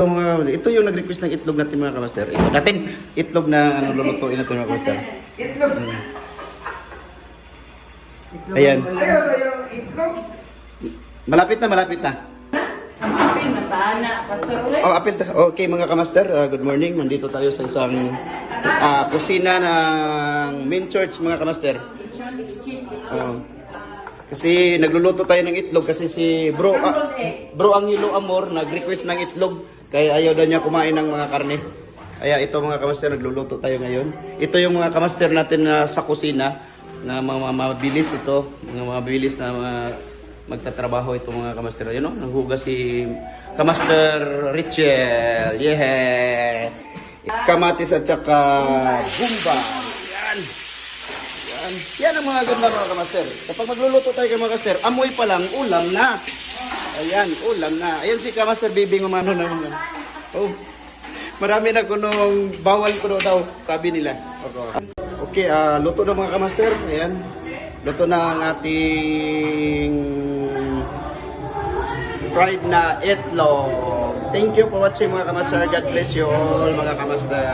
Ito yung nag-request ng itlog natin mga kamaster. Ito natin, itlog na lulutuin natin mga kamaster. Itlog. Ayan. Ayaw sa'yo itlog. Malapit na, malapit na. Ang apil, matana. Pastor ulit. Oh, apil. Okay mga kamaster, good morning. Nandito tayo sa isang kusina ng main church mga kamaster. Kasi nagluluto tayo ng itlog kasi si Bro Angelo Amor nag-request ng itlog kaya ayaw daw niya kumain ng mga karne. Kaya ito mga kamaster, nagluluto tayo ngayon. Ito yung mga kamaster natin sa kusina na mga mabilis ito, mga mabilis na magtatrabaho ito mga kamaster. Ayun, no? Nanghugas si Kamaster Richel. Yeah! Kamatis at saka bumba. Yan! Yan ang mga ganda mga kamaster. Kapag magluluto tayo mga kamaster, amoy pa lang, ulam na. Ayan, ulam na. Ayan si Kamaster Bibing umano na mga. Oh, marami na kunong bawal kuno daw, sabi nila. Okay, luto na mga kamaster. Ayan, luto na ang ating fried na itlog. Thank you for watching mga kamaster. God bless you all mga kamaster.